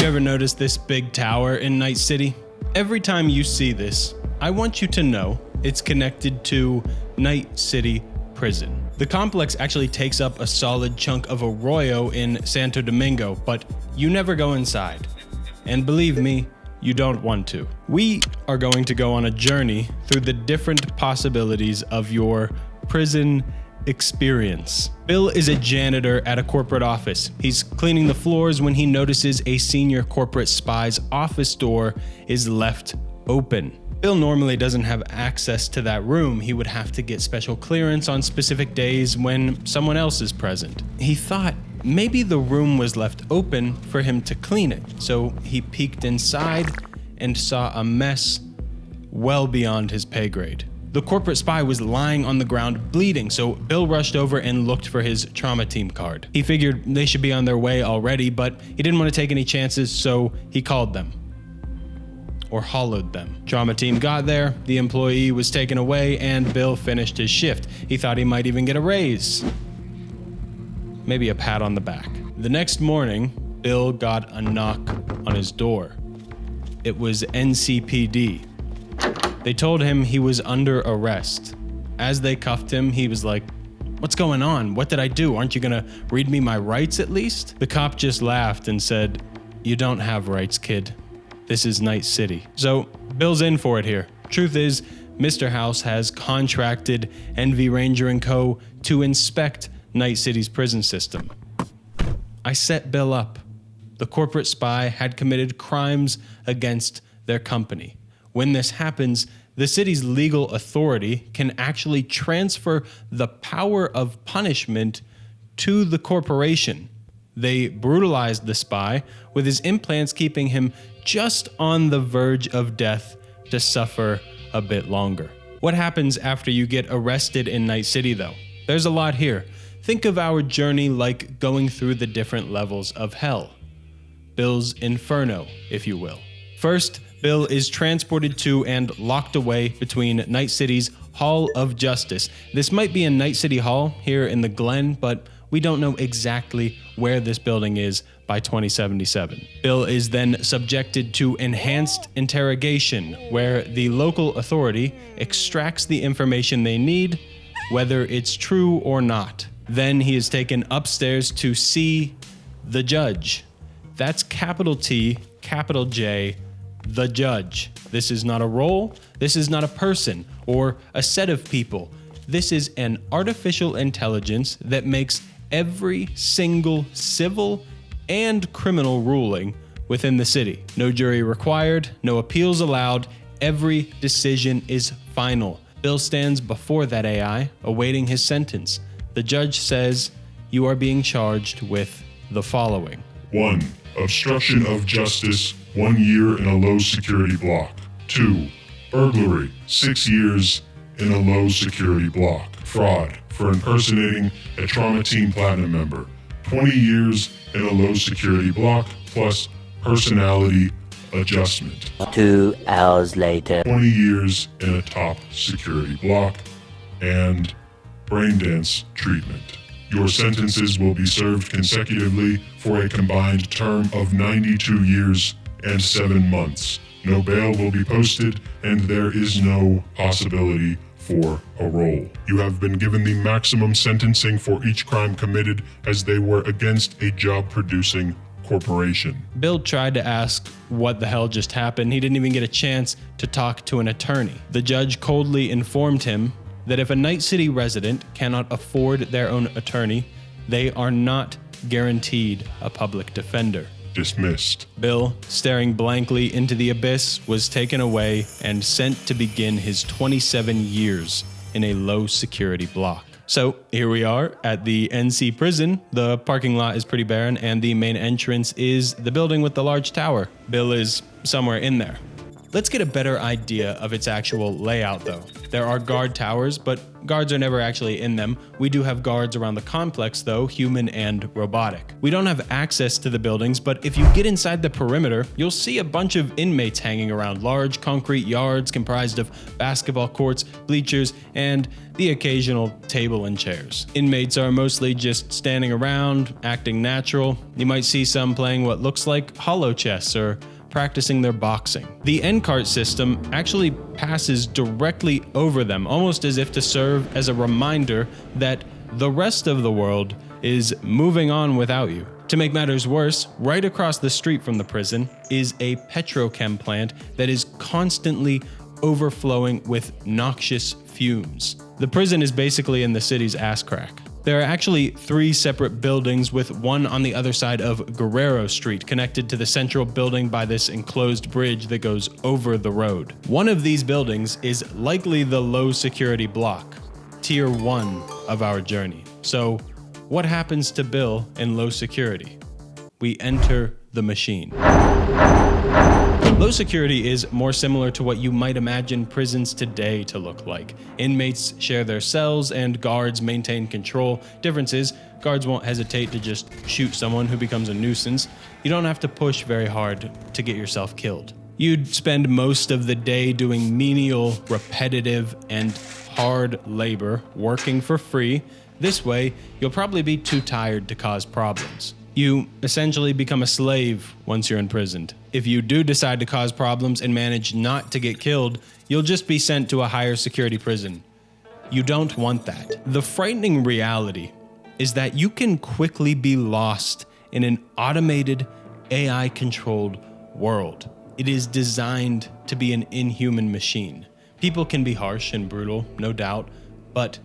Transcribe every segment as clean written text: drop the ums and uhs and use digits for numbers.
You ever notice this big tower in Night City? Every time you see this, I want you to know it's connected to Night City Prison. The complex actually takes up a solid chunk of Arroyo in Santo Domingo, but you never go inside. And believe me, you don't want to. We are going to go on a journey through the different possibilities of your prison experience. Bill is a janitor at a corporate office. He's cleaning the floors when he notices a senior corporate spy's office door is left open. Bill normally doesn't have access to that room. He would have to get special clearance on specific days when someone else is present. He thought maybe the room was left open for him to clean it, so he peeked inside and saw a mess well beyond his pay grade. The corporate spy was lying on the ground bleeding, so Bill rushed over and looked for his trauma team card. He figured they should be on their way already, but he didn't want to take any chances, so he called them. Or hollowed them. Trauma team got there, the employee was taken away, and Bill finished his shift. He thought he might even get a raise. Maybe a pat on the back. The next morning, Bill got a knock on his door. It was NCPD. They told him he was under arrest. As they cuffed him, he was like, "What's going on? What did I do? Aren't you gonna read me my rights at least?" The cop just laughed and said, "You don't have rights, kid. This is Night City." So Bill's in for it here. Truth is, Mr. House has contracted NV Ranger & Co. to inspect Night City's prison system. I set Bill up. The corporate spy had committed crimes against their company. When this happens, the city's legal authority can actually transfer the power of punishment to the corporation. They brutalized the spy, with his implants keeping him just on the verge of death to suffer a bit longer. What happens after you get arrested in Night City, though? There's a lot here. Think of our journey like going through the different levels of hell. Bill's Inferno, if you will. First, Bill is transported to and locked away between Night City's Hall of Justice. This might be in Night City Hall here in the Glen, but we don't know exactly where this building is by 2077. Bill is then subjected to enhanced interrogation, where the local authority extracts the information they need, whether it's true or not. Then he is taken upstairs to see the judge. That's capital T, capital J, the judge. This is not a role, this is not a person or a set of people. This is an artificial intelligence that makes every single civil and criminal ruling within the city. No jury required, no appeals allowed, every decision is final. Bill stands before that AI, awaiting his sentence. The judge says, "You are being charged with the following." 1. Obstruction of justice, 1 year in a low security block. 2. Burglary, 6 years in a low security block. Fraud, for impersonating a trauma team platinum member, 20 years in a low security block, plus personality adjustment. 2 hours later. 20 years in a top security block, and brain dance treatment. Your sentences will be served consecutively for a combined term of 92 years and 7 months. No bail will be posted, and there is no possibility for parole. You have been given the maximum sentencing for each crime committed, as they were against a job-producing corporation. Bill tried to ask what the hell just happened. He didn't even get a chance to talk to an attorney. The judge coldly informed him that if a Night City resident cannot afford their own attorney, they are not guaranteed a public defender. Dismissed. Bill, staring blankly into the abyss, was taken away and sent to begin his 27 years in a low security block. So here we are at the NC prison. The parking lot is pretty barren, and the main entrance is the building with the large tower. Bill is somewhere in there. Let's get a better idea of its actual layout though. There are guard towers, but guards are never actually in them. We do have guards around the complex though, human and robotic. We don't have access to the buildings, but if you get inside the perimeter, you'll see a bunch of inmates hanging around large concrete yards comprised of basketball courts, bleachers, and the occasional table and chairs. Inmates are mostly just standing around, acting natural. You might see some playing what looks like holo chess or practicing their boxing. The end cart system actually passes directly over them, almost as if to serve as a reminder that the rest of the world is moving on without you. To make matters worse, right across the street from the prison is a petrochem plant that is constantly overflowing with noxious fumes. The prison is basically in the city's ass crack. There are actually 3 separate buildings, with one on the other side of Guerrero Street, connected to the central building by this enclosed bridge that goes over the road. One of these buildings is likely the low security block, tier 1 of our journey. So what happens to Bill in low security? We enter the machine. Low security is more similar to what you might imagine prisons today to look like. Inmates share their cells and guards maintain control. Difference is, guards won't hesitate to just shoot someone who becomes a nuisance. You don't have to push very hard to get yourself killed. You'd spend most of the day doing menial, repetitive, and hard labor, working for free. This way, you'll probably be too tired to cause problems. You essentially become a slave once you're imprisoned. If you do decide to cause problems and manage not to get killed, you'll just be sent to a higher security prison. You don't want that. The frightening reality is that you can quickly be lost in an automated, AI-controlled world. It is designed to be an inhuman machine. People can be harsh and brutal, no doubt, but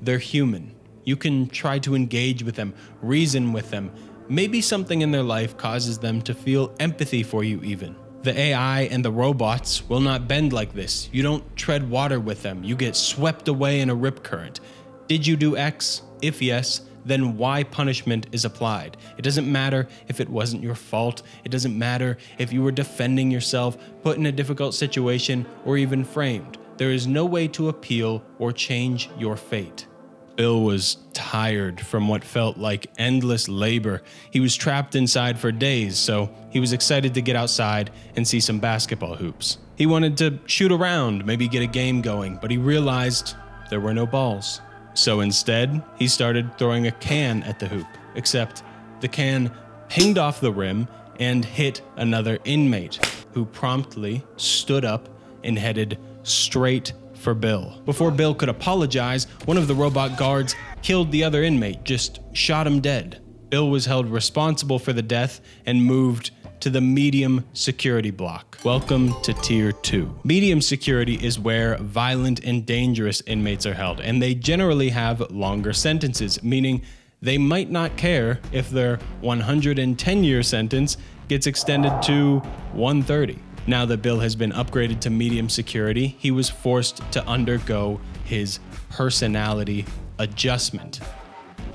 they're human. You can try to engage with them, reason with them. Maybe something in their life causes them to feel empathy for you even. The AI and the robots will not bend like this. You don't tread water with them. You get swept away in a rip current. Did you do X? If yes, then Y punishment is applied. It doesn't matter if it wasn't your fault. It doesn't matter if you were defending yourself, put in a difficult situation, or even framed. There is no way to appeal or change your fate. Bill was tired from what felt like endless labor. He was trapped inside for days, so he was excited to get outside and see some basketball hoops. He wanted to shoot around, maybe get a game going, but he realized there were no balls. So instead, he started throwing a can at the hoop, except the can pinged off the rim and hit another inmate, who promptly stood up and headed straight for Bill. Before Bill could apologize, one of the robot guards killed the other inmate, just shot him dead. Bill was held responsible for the death and moved to the medium security block. Welcome to Tier 2. Medium security is where violent and dangerous inmates are held, and they generally have longer sentences, meaning they might not care if their 110-year sentence gets extended to 130. Now that Bill has been upgraded to medium security, he was forced to undergo his personality adjustment.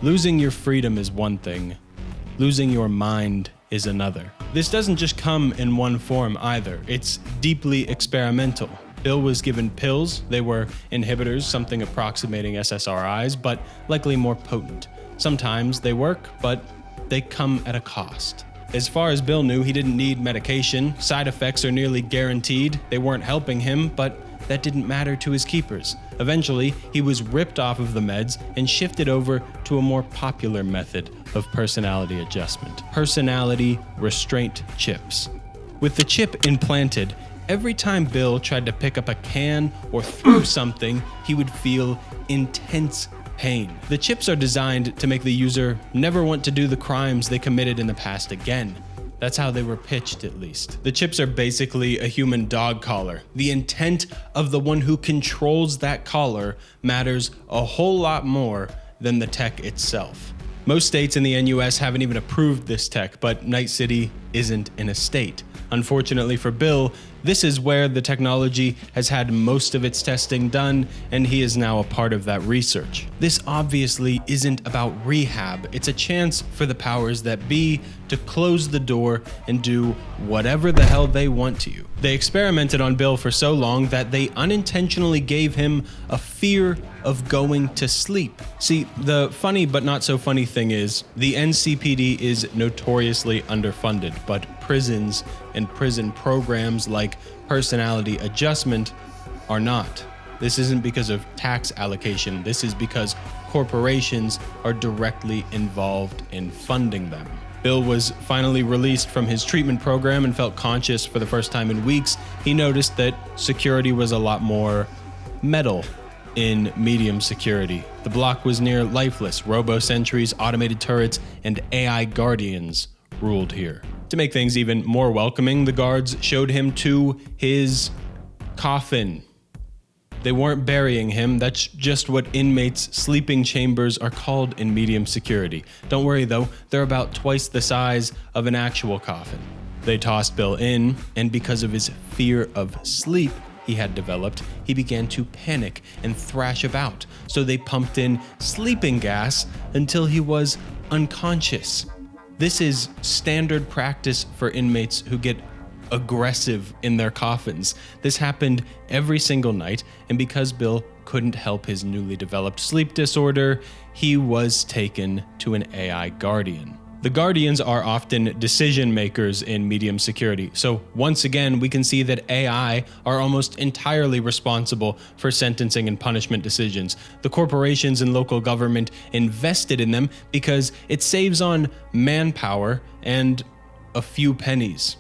Losing your freedom is one thing, losing your mind is another. This doesn't just come in one form either, it's deeply experimental. Bill was given pills. They were inhibitors, something approximating SSRIs, but likely more potent. Sometimes they work, but they come at a cost. As far as Bill knew, he didn't need medication. Side effects are nearly guaranteed. They weren't helping him, but that didn't matter to his keepers. Eventually, he was ripped off of the meds and shifted over to a more popular method of personality adjustment: personality restraint chips. With the chip implanted, every time Bill tried to pick up a can or throw something, he would feel intense pain. The chips are designed to make the user never want to do the crimes they committed in the past again. That's how they were pitched, at least. The chips are basically a human dog collar. The intent of the one who controls that collar matters a whole lot more than the tech itself. Most states in the NUS haven't even approved this tech, but Night City isn't in a state. Unfortunately for Bill, This is where the technology has had most of its testing done, and he is now a part of that research. This obviously isn't about rehab, it's a chance for the powers that be to close the door and do whatever the hell they want to you. They experimented on Bill for so long that they unintentionally gave him a fear of going to sleep. See, the funny but not so funny thing is, the NCPD is notoriously underfunded, but prisons and prison programs like personality adjustment are not. This isn't because of tax allocation, this is because corporations are directly involved in funding them. Bill was finally released from his treatment program and felt conscious for the first time in weeks. He noticed that security was a lot more metal in medium security. The block was near lifeless. Robo-sentries, automated turrets, and AI guardians ruled here. To make things even more welcoming, the guards showed him to his coffin. They weren't burying him, that's just what inmates' sleeping chambers are called in medium security. Don't worry though, they're about twice the size of an actual coffin. They tossed Bill in, and because of his fear of sleep he had developed, he began to panic and thrash about. So they pumped in sleeping gas until he was unconscious. This is standard practice for inmates who get aggressive in their coffins. This happened every single night, and because Bill couldn't help his newly developed sleep disorder, he was taken to an AI guardian. The guardians are often decision makers in medium security, so once again we can see that AI are almost entirely responsible for sentencing and punishment decisions. The corporations and local government invested in them because it saves on manpower and a few pennies.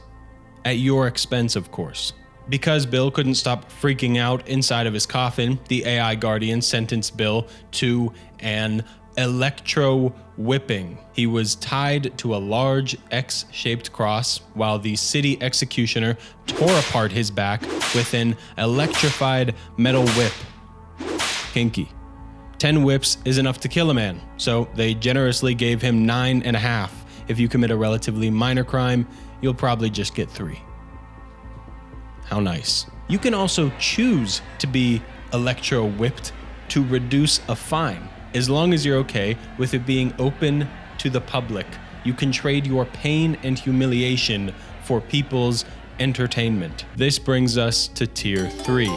At your expense, of course. Because Bill couldn't stop freaking out inside of his coffin, the AI guardian sentenced Bill to an electro-whipping. He was tied to a large X-shaped cross while the city executioner tore apart his back with an electrified metal whip. Kinky. 10 whips is enough to kill a man, so they generously gave him 9.5. If you commit a relatively minor crime, you'll probably just get 3. How nice. You can also choose to be electro-whipped to reduce a fine. As long as you're okay with it being open to the public, you can trade your pain and humiliation for people's entertainment. This brings us to Tier 3.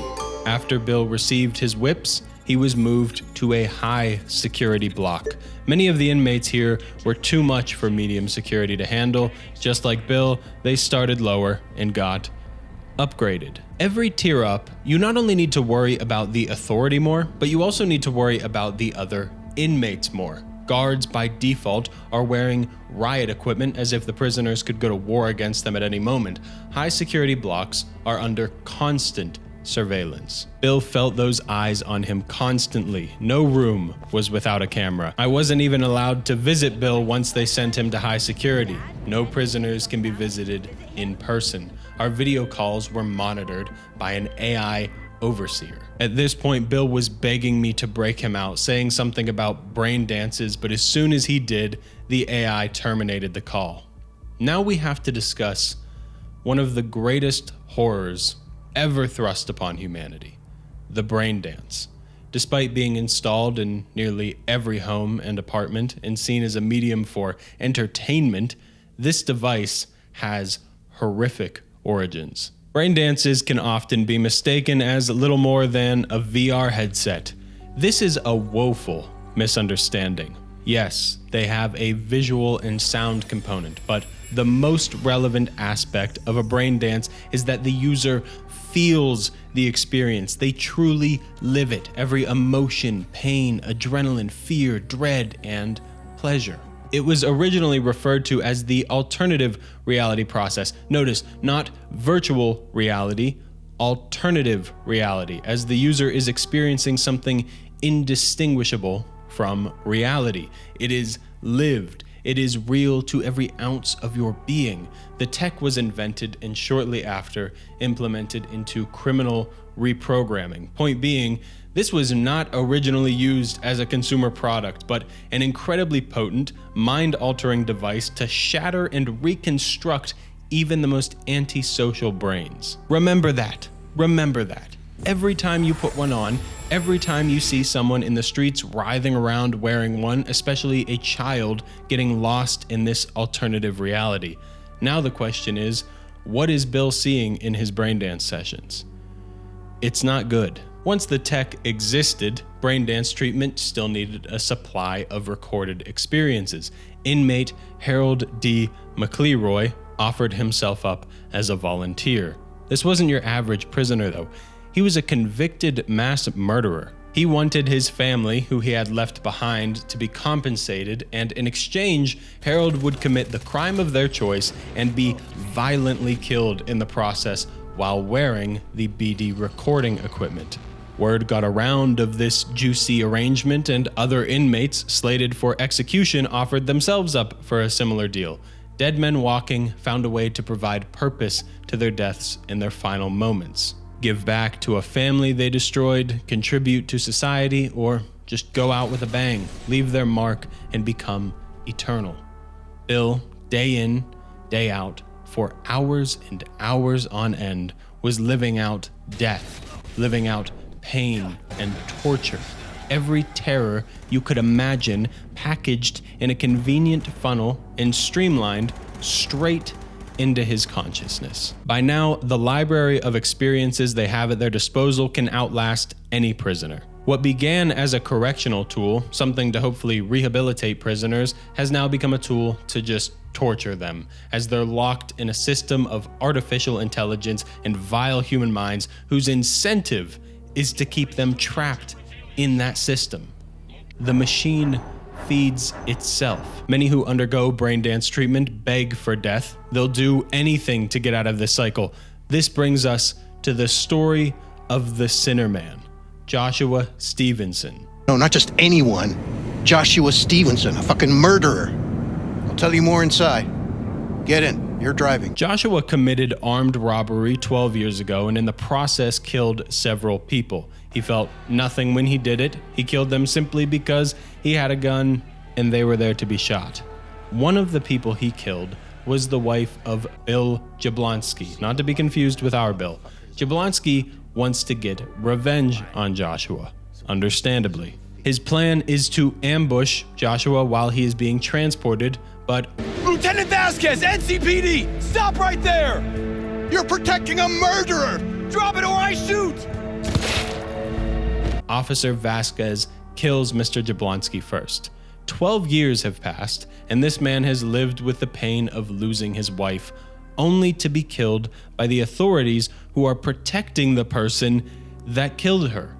After Bill received his whips, he was moved to a high security block. Many of the inmates here were too much for medium security to handle. Just like Bill, they started lower and got upgraded. Every tier up, you not only need to worry about the authority more, but you also need to worry about the other inmates more. Guards by default are wearing riot equipment as if the prisoners could go to war against them at any moment. High security blocks are under constant surveillance. Bill felt those eyes on him constantly. No room was without a camera. I wasn't even allowed to visit Bill once they sent him to high security. No prisoners can be visited in person. Our video calls were monitored by an AI overseer. At this point, Bill was begging me to break him out, saying something about brain dances, but as soon as he did, the AI terminated the call. Now we have to discuss one of the greatest horrors ever thrust upon humanity, the brain dance. Despite being installed in nearly every home and apartment and seen as a medium for entertainment, this device has horrific origins. Brain dances can often be mistaken as little more than a VR headset. This is a woeful misunderstanding. Yes, they have a visual and sound component, but the most relevant aspect of a brain dance is that the user feels the experience. They truly live it. Every emotion, pain, adrenaline, fear, dread, and pleasure. It was originally referred to as the alternative reality process. Notice, not virtual reality, alternative reality, as the user is experiencing something indistinguishable from reality. It is lived. It is real to every ounce of your being. The tech was invented and shortly after implemented into criminal reprogramming. Point being, this was not originally used as a consumer product, but an incredibly potent, mind-altering device to shatter and reconstruct even the most antisocial brains. Remember that. Remember that. Every time you put one on, every time you see someone in the streets writhing around wearing one, especially a child getting lost in this alternative reality. Now the question is, what is Bill seeing in his braindance sessions? It's not good. Once the tech existed, braindance treatment still needed a supply of recorded experiences. Inmate Harold D. McLeroy offered himself up as a volunteer. This wasn't your average prisoner, though. He was a convicted mass murderer. He wanted his family, who he had left behind, to be compensated, and in exchange, Harold would commit the crime of their choice and be violently killed in the process while wearing the BD recording equipment. Word got around of this juicy arrangement, and other inmates slated for execution offered themselves up for a similar deal. Dead men walking found a way to provide purpose to their deaths in their final moments. Give back to a family they destroyed, contribute to society, or just go out with a bang, leave their mark, and become eternal. Bill, day in, day out, for hours and hours on end, was living out death, living out pain and torture. Every terror you could imagine packaged in a convenient funnel and streamlined straight into his consciousness. By now, the library of experiences they have at their disposal can outlast any prisoner. What began as a correctional tool, something to hopefully rehabilitate prisoners, has now become a tool to just torture them, as they're locked in a system of artificial intelligence and vile human minds whose incentive is to keep them trapped in that system. The machine feeds itself. Many who undergo braindance treatment beg for death. They'll do anything to get out of this cycle. This brings us to the story of the Sinner Man, Joshua Stevenson. No, not just anyone. Joshua Stevenson, a fucking murderer. I'll tell you more inside. Get in. You're driving. Joshua committed armed robbery 12 years ago and in the process killed several people. He felt nothing when he did it. He killed them simply because he had a gun and they were there to be shot. One of the people he killed was the wife of Bill Jablonski, not to be confused with our Bill. Jablonski wants to get revenge on Joshua, understandably. His plan is to ambush Joshua while he is being transported, but Lieutenant Vasquez, NCPD! Stop right there! You're protecting a murderer! Drop it or I shoot! Officer Vasquez kills Mr. Jablonski first. 12 years have passed, and this man has lived with the pain of losing his wife, only to be killed by the authorities who are protecting the person that killed her.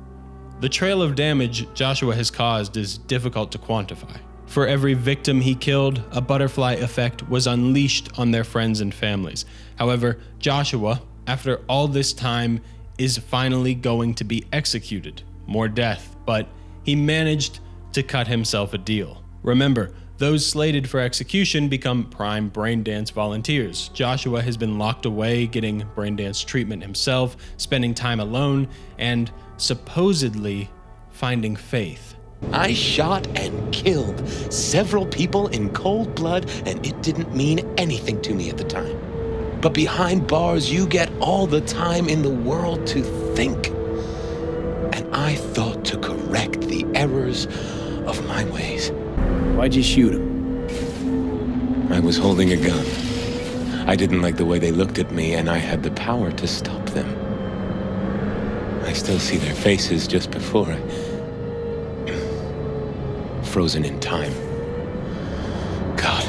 The trail of damage Joshua has caused is difficult to quantify. For every victim he killed, a butterfly effect was unleashed on their friends and families. However, Joshua, after all this time, is finally going to be executed. More death, but he managed to cut himself a deal. Remember, those slated for execution become prime braindance volunteers. Joshua has been locked away, getting braindance treatment himself, spending time alone, and supposedly finding faith. I shot and killed several people in cold blood, and it didn't mean anything to me at the time. But behind bars, you get all the time in the world to think. And I thought to correct the errors of my ways. Why'd you shoot him? I was holding a gun. I didn't like the way they looked at me, and I had the power to stop them. I still see their faces just before frozen in time. God,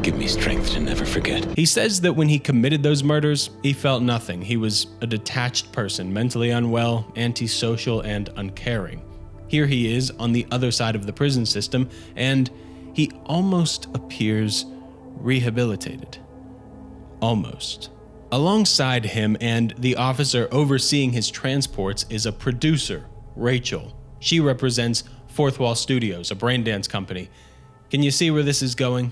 give me strength to never forget. He says that when he committed those murders, he felt nothing. He was a detached person, mentally unwell, antisocial, and uncaring. Here he is on the other side of the prison system, and he almost appears rehabilitated. Almost. Alongside him and the officer overseeing his transports is a producer, Rachel. She represents Fourth Wall Studios, a braindance company. Can you see where this is going?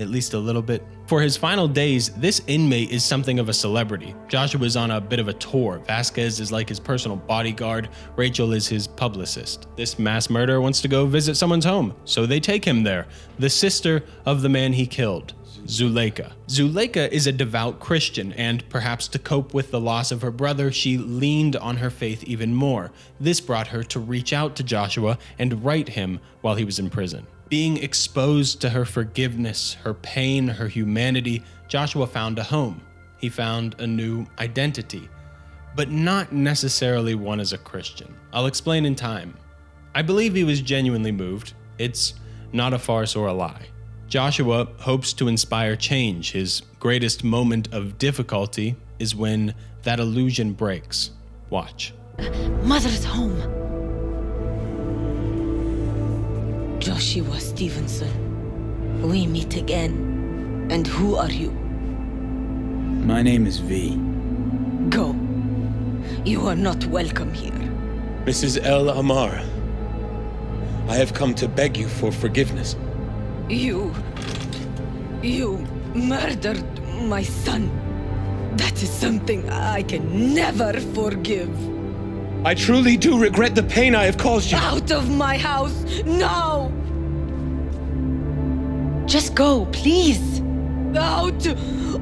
at least a little bit. For his final days, this inmate is something of a celebrity. Joshua's on a bit of a tour. Vasquez is like his personal bodyguard. Rachel is his publicist. This mass murderer wants to go visit someone's home, so they take him there. The sister of the man he killed, Zuleika. Zuleika is a devout Christian, and perhaps to cope with the loss of her brother, she leaned on her faith even more. This brought her to reach out to Joshua and write him while he was in prison. Being exposed to her forgiveness, her pain, her humanity, Joshua found a home. He found a new identity, but not necessarily one as a Christian. I'll explain in time. I believe he was genuinely moved. It's not a farce or a lie. Joshua hopes to inspire change. His greatest moment of difficulty is when that illusion breaks. Watch. Mother's home. Joshua Stevenson. We meet again. And who are you? My name is V. Go. You are not welcome here. Mrs. El Amar, I have come to beg you for forgiveness. You murdered my son. That is something I can never forgive. I truly do regret the pain I have caused you. Out of my house, now! Just go, please. Out,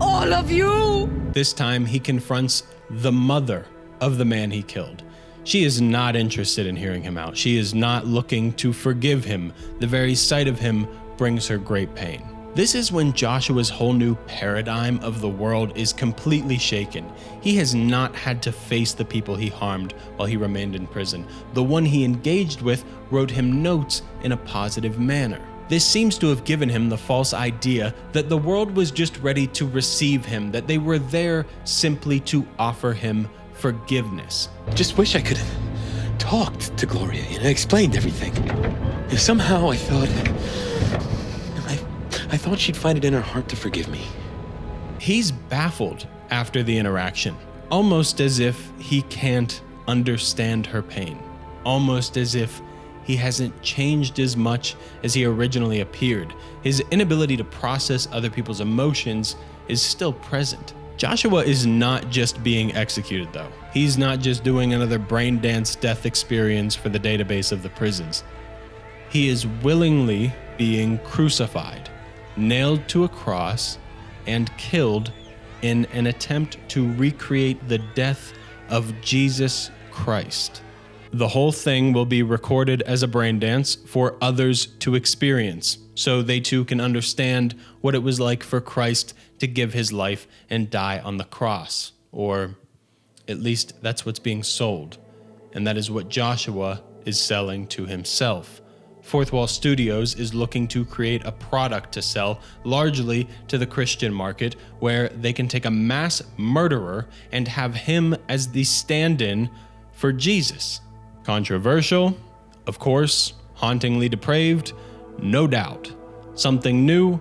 all of you! This time he confronts the mother of the man he killed. She is not interested in hearing him out. She is not looking to forgive him. The very sight of him brings her great pain. This is when Joshua's whole new paradigm of the world is completely shaken. He has not had to face the people he harmed while he remained in prison. The one he engaged with wrote him notes in a positive manner. This seems to have given him the false idea that the world was just ready to receive him, that they were there simply to offer him forgiveness. Just wish I could have talked to Gloria and explained everything. If somehow I thought she'd find it in her heart to forgive me. He's baffled after the interaction, almost as if he can't understand her pain, almost as if he hasn't changed as much as he originally appeared. His inability to process other people's emotions is still present. Joshua is not just being executed, though. He's not just doing another brain dance death experience for the database of the prisons. He is willingly being crucified, nailed to a cross, and killed in an attempt to recreate the death of Jesus Christ. The whole thing will be recorded as a brain dance for others to experience, so they too can understand what it was like for Christ to give his life and die on the cross. Or at least that's what's being sold, and that is what Joshua is selling to himself. Fourth Wall Studios is looking to create a product to sell largely to the Christian market, where they can take a mass murderer and have him as the stand-in for Jesus. Controversial, of course. Hauntingly depraved, no doubt. Something new,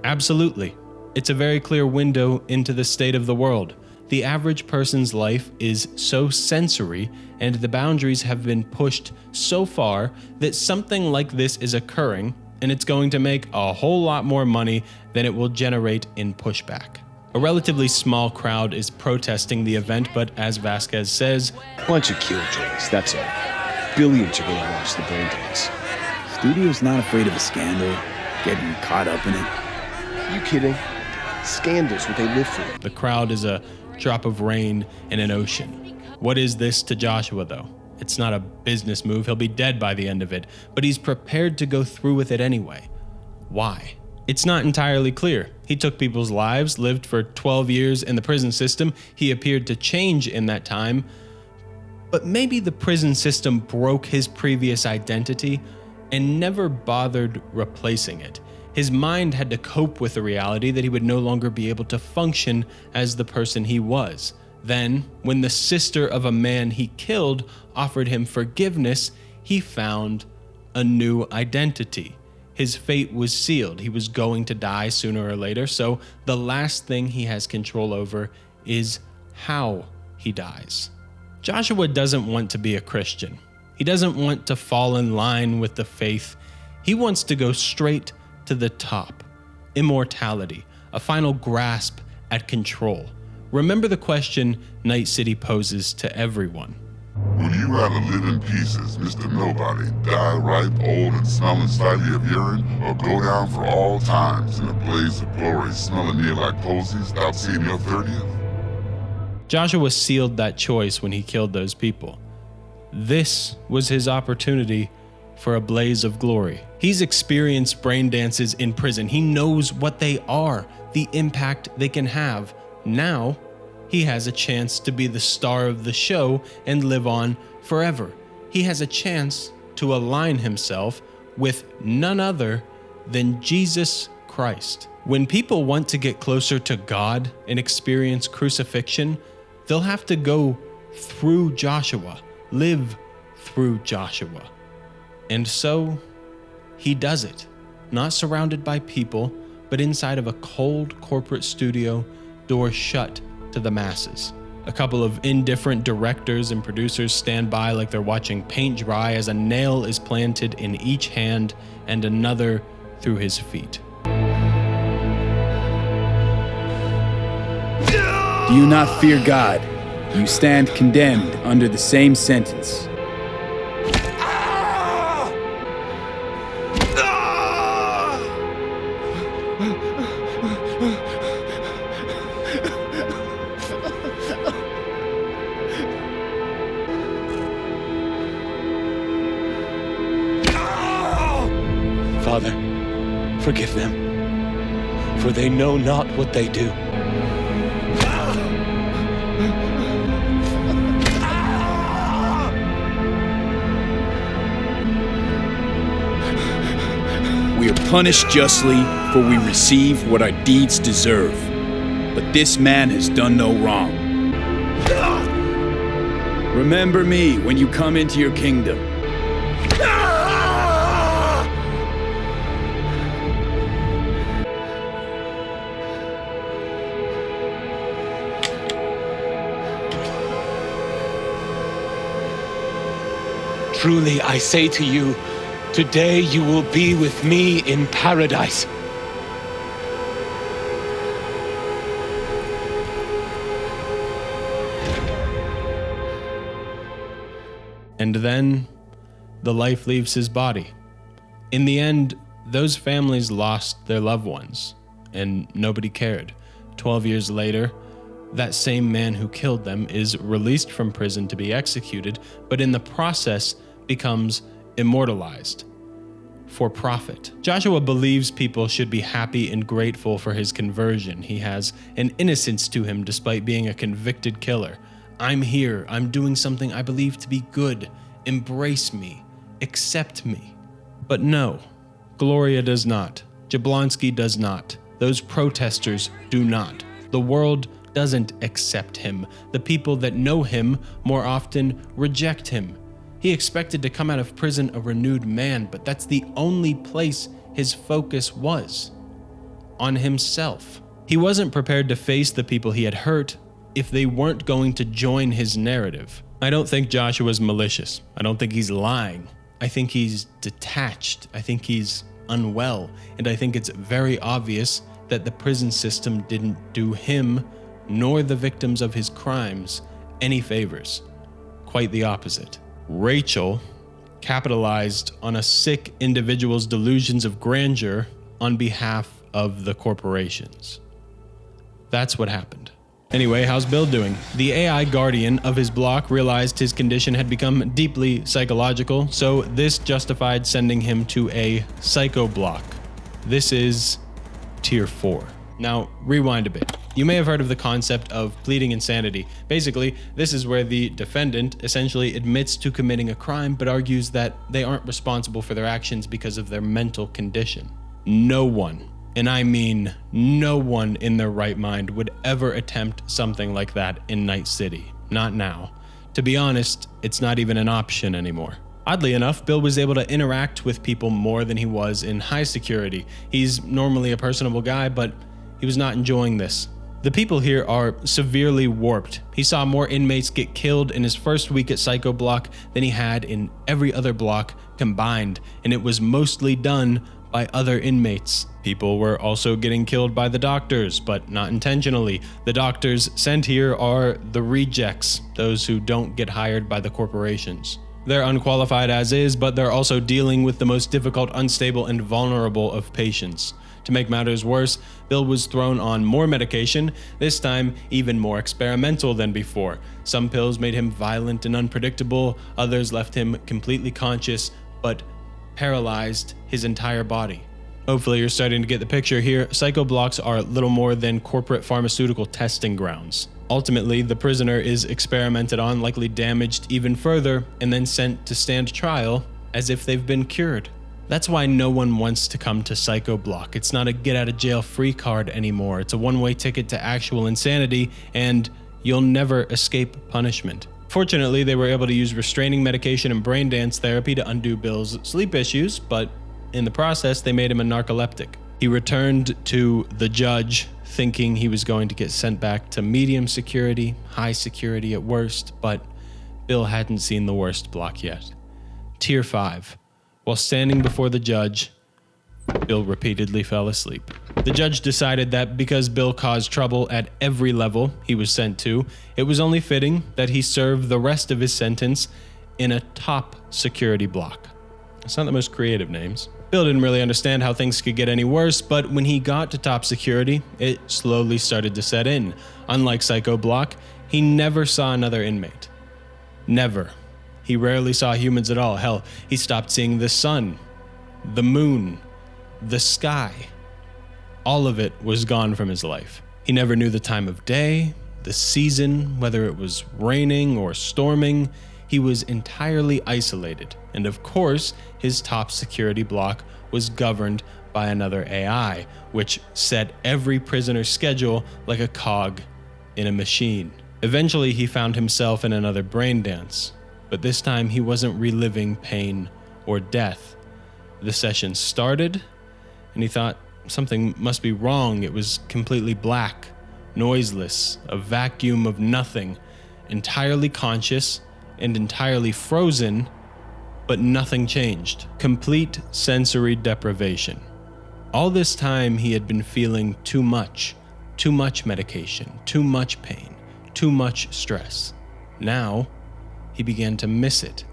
absolutely. It's a very clear window into the state of the world. The average person's life is so sensory, and the boundaries have been pushed so far that something like this is occurring, and it's going to make a whole lot more money than it will generate in pushback. A relatively small crowd is protesting the event, but as Vasquez says, bunch of killjoys, that's all. Billions are gonna watch the brain dance. Studio's not afraid of a scandal, getting caught up in it. You kidding? Scandals, what they live for. The crowd is a drop of rain in an ocean. What is this to Joshua, though? It's not a business move. He'll be dead by the end of it, but he's prepared to go through with it anyway. Why? It's not entirely clear. He took people's lives, lived for 12 years in the prison system. He appeared to change in that time, but maybe the prison system broke his previous identity and never bothered replacing it. His mind had to cope with the reality that he would no longer be able to function as the person he was. Then, when the sister of a man he killed offered him forgiveness, he found a new identity. His fate was sealed. He was going to die sooner or later, so the last thing he has control over is how he dies. Joshua doesn't want to be a Christian. He doesn't want to fall in line with the faith. He wants to go straight to the top. immortality, a final grasp at control. Remember the question Night City poses to everyone. Would you rather live in pieces, Mr. Nobody, die ripe, old, and smelling slightly of urine, or go down for all times in a blaze of glory, smelling near like posies, without seeing your 30th? Joshua sealed that choice when he killed those people. This was his opportunity for a blaze of glory. He's experienced brain dances in prison. He knows what they are, the impact they can have. Now, he has a chance to be the star of the show and live on forever. He has a chance to align himself with none other than Jesus Christ. When people want to get closer to God and experience crucifixion, they'll have to go through Joshua, live through Joshua. And so, he does it, not surrounded by people, but inside of a cold corporate studio, doors shut to the masses. A couple of indifferent directors and producers stand by like they're watching paint dry as a nail is planted in each hand and another through his feet. Do you not fear God? You stand condemned under the same sentence. Father, forgive them, for they know not what they do. We are punished justly, for we receive what our deeds deserve. But this man has done no wrong. Remember me when you come into your kingdom. Truly, I say to you, today you will be with me in paradise. And then, the life leaves his body. In the end, those families lost their loved ones, and nobody cared. 12 years later, that same man who killed them is released from prison to be executed, but in the process becomes immortalized for profit. Joshua believes people should be happy and grateful for his conversion. He has an innocence to him despite being a convicted killer. I'm here. I'm doing something I believe to be good. Embrace me. Accept me. But no, Gloria does not. Jablonski does not. Those protesters do not. The world doesn't accept him. The people that know him more often reject him. He expected to come out of prison a renewed man, but that's the only place his focus was. On himself. He wasn't prepared to face the people he had hurt if they weren't going to join his narrative. I don't think Joshua's malicious. I don't think he's lying. I think he's detached. I think he's unwell. And I think it's very obvious that the prison system didn't do him, nor the victims of his crimes, any favors. Quite the opposite. Rachel capitalized on a sick individual's delusions of grandeur on behalf of the corporations. That's what happened. Anyway, how's Bill doing? The AI guardian of his block realized his condition had become deeply psychological, so this justified sending him to a psycho block. This is Tier 4. Now, rewind a bit. You may have heard of the concept of pleading insanity. Basically, this is where the defendant essentially admits to committing a crime but argues that they aren't responsible for their actions because of their mental condition. No one, and I mean no one in their right mind would ever attempt something like that in Night City. Not now. To be honest, it's not even an option anymore. Oddly enough, Bill was able to interact with people more than he was in high security. He's normally a personable guy, but he was not enjoying this. The people here are severely warped. He saw more inmates get killed in his first week at Psycho Block than he had in every other block combined, and it was mostly done by other inmates. People were also getting killed by the doctors, but not intentionally. The doctors sent here are the rejects, those who don't get hired by the corporations. They're unqualified as is, but they're also dealing with the most difficult, unstable, and vulnerable of patients. To make matters worse, Bill was thrown on more medication, this time even more experimental than before. Some pills made him violent and unpredictable, others left him completely conscious, but paralyzed his entire body. Hopefully you're starting to get the picture here. Psycho blocks are little more than corporate pharmaceutical testing grounds. Ultimately, the prisoner is experimented on, likely damaged even further, and then sent to stand trial as if they've been cured. That's why no one wants to come to Psycho Block. It's not a get-out-of-jail-free card anymore. It's a one-way ticket to actual insanity, and you'll never escape punishment. Fortunately, they were able to use restraining medication and brain dance therapy to undo Bill's sleep issues, but in the process, they made him a narcoleptic. He returned to the judge, thinking he was going to get sent back to medium security, high security at worst, but Bill hadn't seen the worst block yet. Tier 5. While standing before the judge, Bill repeatedly fell asleep. The judge decided that because Bill caused trouble at every level he was sent to, it was only fitting that he serve the rest of his sentence in a top security block. It's not the most creative names. Bill didn't really understand how things could get any worse, but when he got to top security, it slowly started to set in. Unlike Psycho Block, he never saw another inmate. Never. He rarely saw humans at all. Hell, he stopped seeing the sun, the moon, the sky. All of it was gone from his life. He never knew the time of day, the season, whether it was raining or storming. He was entirely isolated. And of course, his top security block was governed by another AI, which set every prisoner's schedule like a cog in a machine. Eventually, he found himself in another brain dance. But this time he wasn't reliving pain or death. The session started, and he thought something must be wrong. It was completely black, noiseless, a vacuum of nothing, entirely conscious and entirely frozen, but nothing changed. Complete sensory deprivation. All this time he had been feeling too much medication, too much pain, too much stress. Now, he began to miss it.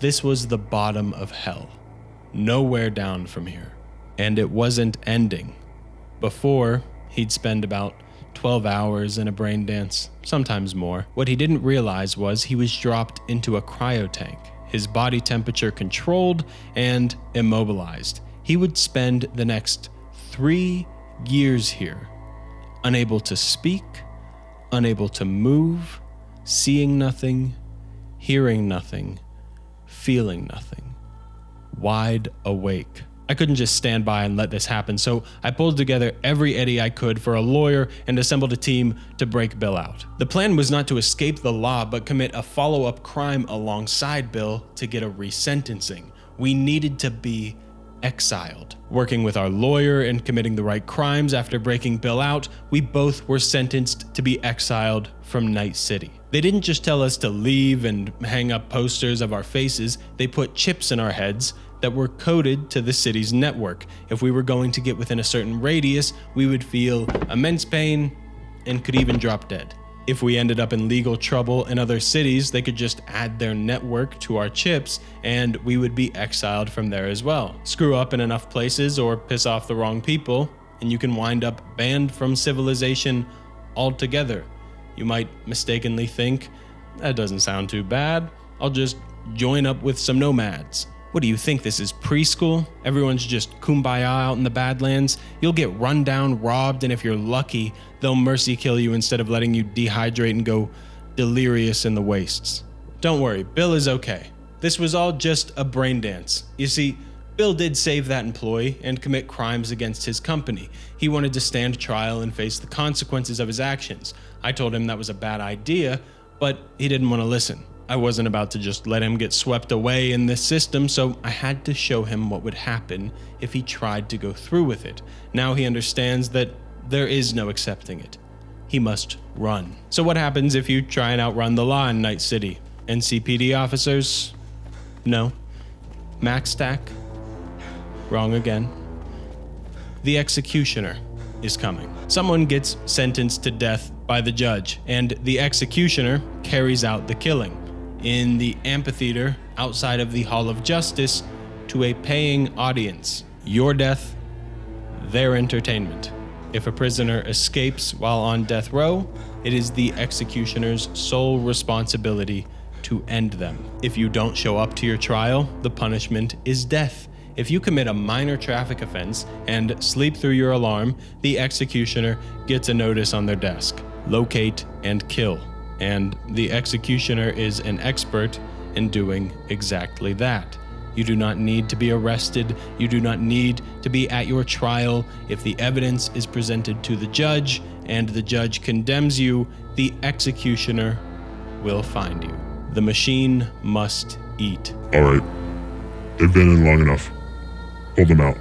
This was the bottom of hell. Nowhere down from here. And it wasn't ending. Before, he'd spend about 12 hours in a brain dance, sometimes more. What he didn't realize was he was dropped into a cryotank, his body temperature controlled and immobilized. He would spend the next 3 years here, unable to speak, unable to move, seeing nothing, hearing nothing, feeling nothing, wide awake. I couldn't just stand by and let this happen, so I pulled together every eddy I could for a lawyer and assembled a team to break Bill out. The plan was not to escape the law, but commit a follow-up crime alongside Bill to get a resentencing. We needed to be exiled. Working with our lawyer and committing the right crimes after breaking Bill out, we both were sentenced to be exiled from Night City. They didn't just tell us to leave and hang up posters of our faces, they put chips in our heads that were coded to the city's network. If we were going to get within a certain radius, we would feel immense pain and could even drop dead. If we ended up in legal trouble in other cities, they could just add their network to our chips and we would be exiled from there as well. Screw up in enough places or piss off the wrong people, and you can wind up banned from civilization altogether. You might mistakenly think, that doesn't sound too bad. I'll just join up with some nomads. What do you think, this is preschool? Everyone's just kumbaya out in the Badlands? You'll get run down, robbed, and if you're lucky, they'll mercy kill you instead of letting you dehydrate and go delirious in the wastes. Don't worry, Bill is okay. This was all just a brain dance. You see, Bill did save that employee and commit crimes against his company. He wanted to stand trial and face the consequences of his actions. I told him that was a bad idea, but he didn't want to listen. I wasn't about to just let him get swept away in this system, so I had to show him what would happen if he tried to go through with it. Now he understands that there is no accepting it. He must run. So what happens if you try and outrun the law in Night City? NCPD officers? No. Max stack? Wrong again. The executioner is coming. Someone gets sentenced to death by the judge, and the executioner carries out the killing in the amphitheater outside of the Hall of Justice to a paying audience. Your death, their entertainment. If a prisoner escapes while on death row, it is the executioner's sole responsibility to end them. If you don't show up to your trial, the punishment is death. If you commit a minor traffic offense and sleep through your alarm, the executioner gets a notice on their desk. Locate and kill. And the executioner is an expert in doing exactly that. You do not need to be arrested. You do not need to be at your trial. If the evidence is presented to the judge and the judge condemns you, the executioner will find you. The machine must eat. All right. They've been in long enough. Pull them out.